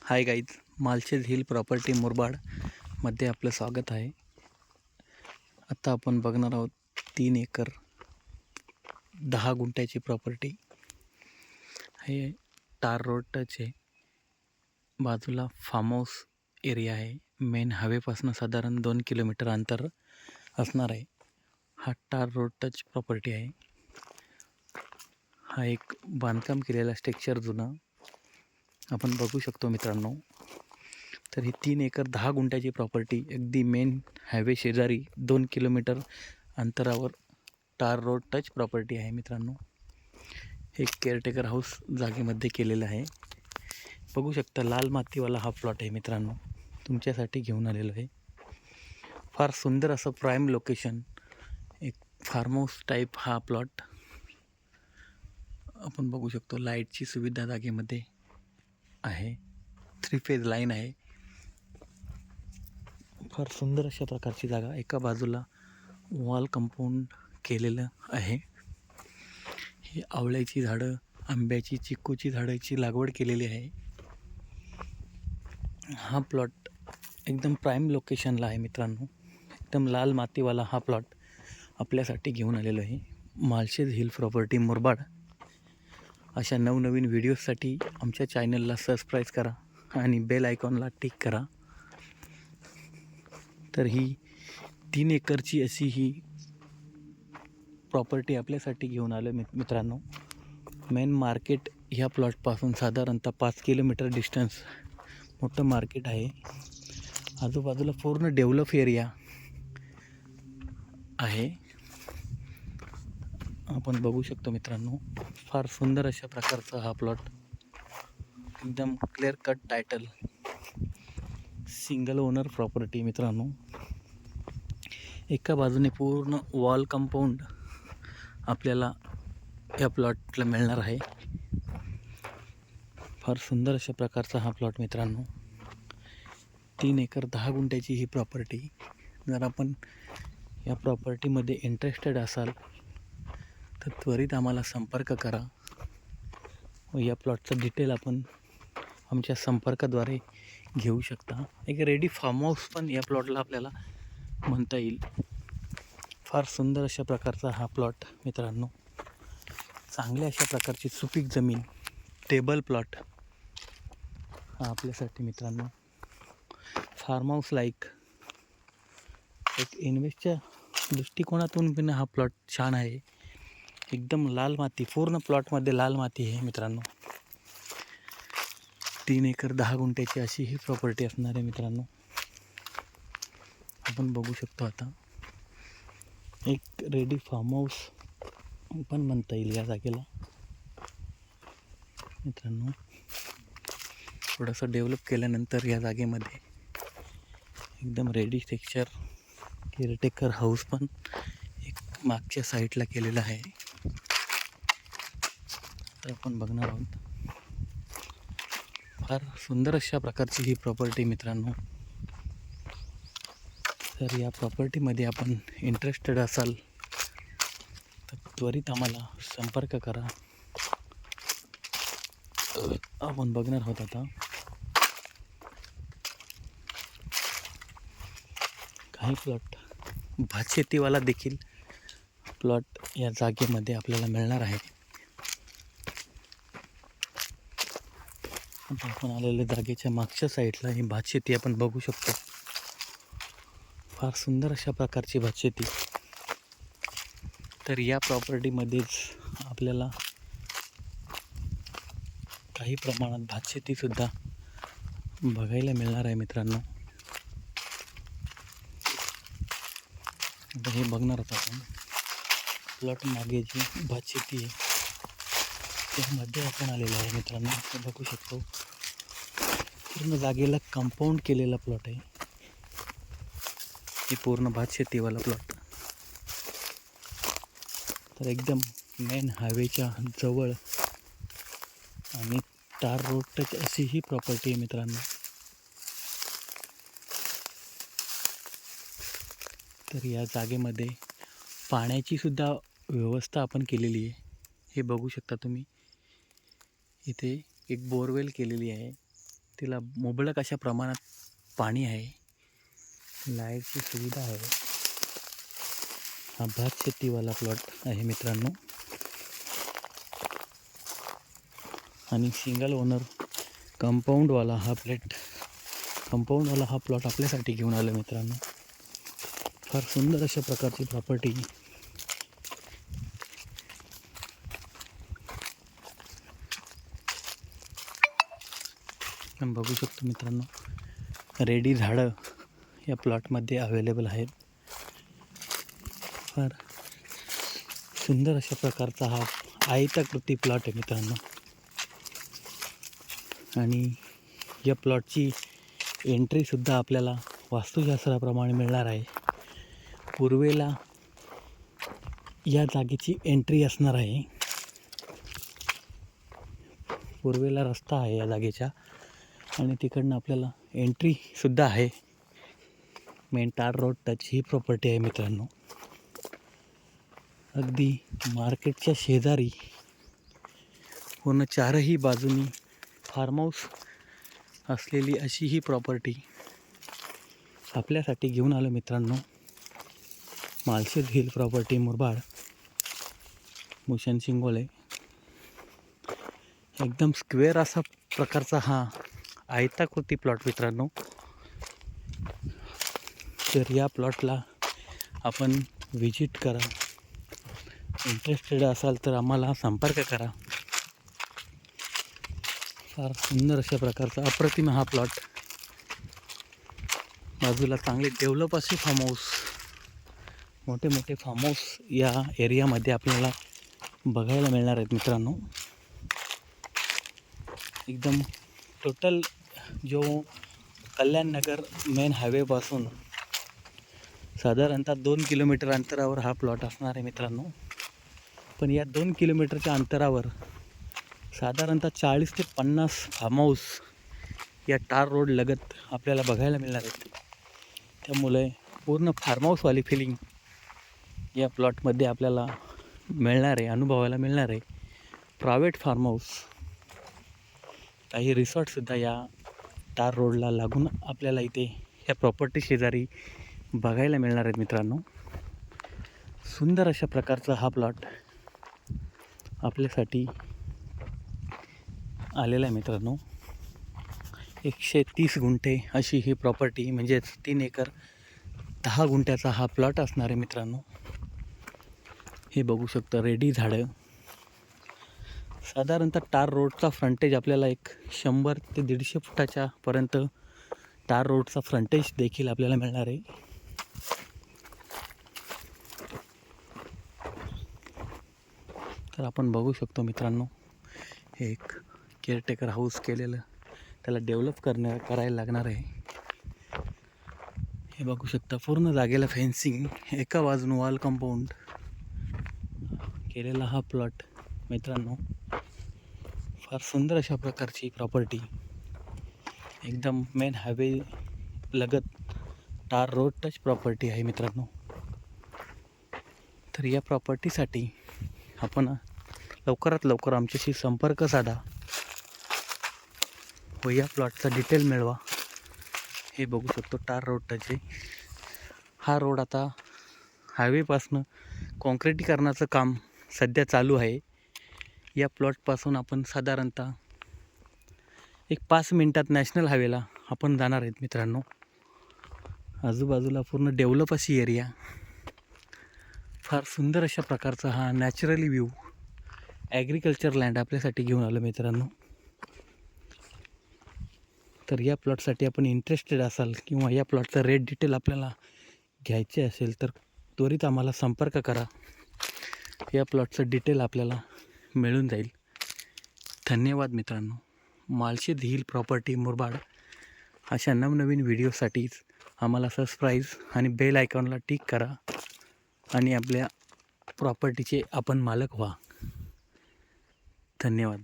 हाय guys, Malshej hill property मुरबाडमध्ये आपलं स्वागत आहे. आता आपण बघणार आहोत 3 एकर 10 गुंठ्याची प्रॉपर्टी. हे टार रोड टच आहे. बाजूला फार्म हाऊस एरिया आहे. मेन हायवेपासून साधारण 2 किलोमीटर अंतर असणार आहे. हा टार रोड टच प्रॉपर्टी आहे. हा एक बांधकाम केलेला स्ट्रक्चर जुना आपण बघू शकतो मित्रांनो. तर ही 3 एकर 10 गुंठ्याची प्रॉपर्टी अगदी मेन हायवे शेजारी 2 किलोमीटर अंतरावर टार रोड टच प्रॉपर्टी आहे मित्रांनो. हे केअरटेकर हाऊस जागेमध्ये केलेलं आहे. बघू शकता लाल मातीवाला हा प्लॉट आहे मित्रांनो. तुमच्यासाठी घेऊन आलेलो आहे. फार सुंदर असं प्राईम लोकेशन, एक फार्म हाऊस टाईप हा प्लॉट आपण बघू शकतो. लाईटची सुविधा जागेमध्ये आहे. 3 फेज लाईन आहे. फार सुंदर अशा प्रकारची जागा. एका बाजूला वॉल कंपाऊंड केलेलं आहे. ही आवळ्याची झाडं, आंब्याची, चिक्कूची झाडाची लागवड केलेली आहे. हा प्लॉट एकदम प्राईम लोकेशनला आहे मित्रांनो. एकदम लाल मातीवाला हा प्लॉट आपल्यासाठी घेऊन आलेलो आहे. Malshej hill property Murbad. अशा नवनवीन व्हिडिओजसाठी आमच्या चॅनलला सबस्क्राईब करा आणि बेल आयकॉनला टिक करा. तर ही 3 एकरची अशी ही प्रॉपर्टी आपल्यासाठी घेऊन आलो मित्रांनो. मेन मार्केट ह्या प्लॉटपासून साधारणतः 5 किलोमीटर डिस्टन्स मोठं मार्केट आहे. आजूबाजूला पूर्ण डेव्हलप एरिया आहे. आपण बघू शकतो मित्रांनो. फार सुंदर अशा प्रकारचा हा प्लॉट. एकदम clear cut title, single owner property मित्रांनो. एका बाजूने पूर्ण वॉल कंपाऊंड आपल्याला या प्लॉटला मिळणार आहे. फार सुंदर अशा प्रकारचा हा प्लॉट मित्रांनो. 3 एकर 10 गुंठ्याची ही प्रॉपर्टी. जर आपण या प्रॉपर्टीमध्ये इंटरेस्टेड असाल तर त्वरित आम्हाला संपर्क करा व या प्लॉटचं डिटेल आपण आमच्या संपर्काद्वारे घेऊ शकता. एक रेडी फार्म हाऊस पण या प्लॉटला आपल्याला म्हणता येईल. फार सुंदर अशा प्रकारचा हा प्लॉट मित्रांनो. चांगल्या अशा प्रकारची सुपीक जमीन, टेबल प्लॉट हा आपल्यासाठी मित्रांनो. फार्म हाऊस लाईक एक इन्व्हेस्टच्या दृष्टिकोनातून पण हा प्लॉट छान आहे. एकदम लाल माती, पूर्ण प्लॉटमध्ये लाल माती आहे मित्रांनो. 3 एकर 10 गुंठ्याची अशी ही प्रॉपर्टी असणार आहे मित्रांनो. आपण बघू शकतो आता एक रेडी फार्म हाऊस पण म्हणता येईल या जागेला मित्रांनो. थोडंसं डेव्हलप केल्यानंतर या जागेमध्ये एकदम रेडी स्ट्रक्चर केअरटेकर हाऊस पण एक मागच्या साईडला केलेला आहे. तर आपण बघणार आहोत. फार सुंदर अशा प्रकारची ही प्रॉपर्टी मित्रांनो. तर या प्रॉपर्टीमध्ये आपण इंटरेस्टेड असाल तर त्वरित आम्हाला संपर्क करा. आपण बघणार आहोत आता काही प्लॉट. भातशेतीवाला देखील प्लॉट या जागेमध्ये आपल्याला मिळणार आहे. आपण आलेल्या जागेच्या मागच्या साईडला ही भातशेती आपण बघू शकतो. फार सुंदर अशा प्रकारची भातशेती. तर या प्रॉपर्टीमध्येच आपल्याला काही प्रमाणात भातशेतीसुद्धा बघायला मिळणार आहे मित्रांनो. हे बघणार आहोत आपण. प्लॉट मागे जी भातशेती आहे त्यामध्ये आपण आलेलो आहे मित्रांनो. हे बघू शकतो पूर्ण जागेला कंपाऊंड केलेला प्लॉट आहे. हे पूर्ण भातशेतीवाला प्लॉट. तर एकदम मेन हायवेच्या जवळ आणि टार रोड टच अशी ही प्रॉपर्टी आहे मित्रांनो. तर या जागेमध्ये पाण्याची सुद्धा व्यवस्था आपण केलेली आहे. हे बघू शकता तुम्ही. इथे एक बोरवेल केलेली आहे. तिला मुबलक अशा प्रमाणात पाणी आहे, लाईटची सुविधा आहे. हा भात शेतीवाला प्लॉट आहे मित्रांनो. आणि सिंगल ओनर कंपाऊंडवाला हा प्लॉट आपल्यासाठी घेऊन आलो मित्रांनो. फार सुंदर अशा प्रकारची प्रॉपर्टी. आपण बघू शकतो मित्रांनो, रेडी झाडं या प्लॉटमध्ये अवेलेबल आहेत. फार सुंदर अशा प्रकारचा हा आयताकृती प्लॉट आहे मित्रांनो. आणि या प्लॉटची एंट्रीसुद्धा आपल्याला वास्तुशास्त्राप्रमाणे मिळणार आहे. पूर्वेला या जागेची एंट्री असणार आहे. पूर्वेला रस्ता आहे या जागेच्या आणि तिकडनं आपल्याला एंट्रीसुद्धा आहे. मेन टार रोड टच ही प्रॉपर्टी आहे मित्रांनो. अगदी मार्केटच्या शेजारी पूर्ण चारही बाजूनी फार्म हाऊस असलेली अशी ही प्रॉपर्टी आपल्यासाठी घेऊन आलो मित्रांनो. Malshej hill property, Murbad, Bhushan Shingole. एकदम स्क्वेअर असा प्रकारचा हा आयताकृती प्लॉट मित्रांनो. तर या प्लॉटला आपण विजिट करा. इंटरेस्टेड असाल तर आम्हाला संपर्क करा. फार सुंदर अशा प्रकारचा अप्रतिम हा प्लॉट. बाजूला चांगले डेव्हलप असे फार्म हाऊस, मोठे मोठे फार्म हाऊस या एरियामध्ये आपल्याला बघायला मिळणार आहेत मित्रांनो. एकदम टोटल जो कल्याणनगर मेन हायवेपासून साधारणतः 2 किलोमीटर अंतरावर हा प्लॉट असणार आहे मित्रांनो. पण या 2 किलोमीटरच्या अंतरावर साधारणतः 40 ते 50 फार्म हाऊस या टार रोड लगत आपल्याला बघायला मिळणार आहेत. त्यामुळे पूर्ण फार्म हाऊसवाली फिलिंग या प्लॉटमध्ये आपल्याला मिळणार आहे, अनुभवायला मिळणार आहे. प्रायव्हेट फार्म हाऊस, काही रिसॉर्टसुद्धा या टार रोडला लागून आपल्याला इथे या प्रॉपर्टी शेजारी बघायला मिळणार आहेत मित्रांनो. सुंदर अशा प्रकारचा हा प्लॉट आपल्यासाठी आलेला आहे मित्रांनो. 130 गुंठे अशी ही प्रॉपर्टी, म्हणजेच 3 एकर 10 गुंठ्याचा हा प्लॉट असणार आहे मित्रांनो. हे बघू शकता, रेडी झाडं. साधारणतः टार रोडचा फ्रंटेज आपल्याला एक 100 ते 150 फुटाच्या पर्यंत टार रोडचा फ्रंटेज देखील आपल्याला मिळणार आहे. तर आपण बघू शकतो मित्रांनो, हे एक केअरटेकर हाऊस केलेलं, त्याला डेव्हलप करायला लागणार आहे. हे बघू शकता, पूर्ण जागेला फेन्सिंग, एका बाजून वॉल कंपाऊंड केलेला हा प्लॉट मित्रांनो. फार सुंदर अशा प्रकारची प्रॉपर्टी, एकदम मेन हायवे लगत टार रोड टच प्रॉपर्टी आहे मित्रांनो. तर या प्रॉपर्टीसाठी आपण लवकरात लवकर आमच्याशी संपर्क साधा व या प्लॉटचा डिटेल मिळवा. हे बघू शकतो, टार रोड टच आहे. हा रोड आता हायवेपासनं कॉन्क्रिटीकरणाचं काम सध्या चालू आहे. या प्लॉटपासून आपण साधारणतः एक 5 मिनटात नॅशनल हायवेला आपण जाणार आहेत मित्रांनो. आजूबाजूला पूर्ण डेव्हलप अशी एरिया. फार सुंदर अशा प्रकारचा हा नॅचरली व्ह्यू ॲग्रिकल्चर लँड आपल्यासाठी घेऊन आलो मित्रांनो. तर या प्लॉटसाठी आपण इंटरेस्टेड असाल किंवा या प्लॉटचा रेट डिटेल आपल्याला घ्यायचे असेल तर त्वरित आम्हाला संपर्क करा. या प्लॉटचं डिटेल आपल्याला मिळून जाईल. धन्यवाद मित्रांनो. माळशेज हिल प्रॉपर्टी, मुरबाड अशा नवनवीन व्हिडिओसाठीच आम्हाला सबस्क्राईब आणि बेल आयकॉनला टिक करा आणि आपल्या प्रॉपर्टीचे आपण मालक व्हा. धन्यवाद.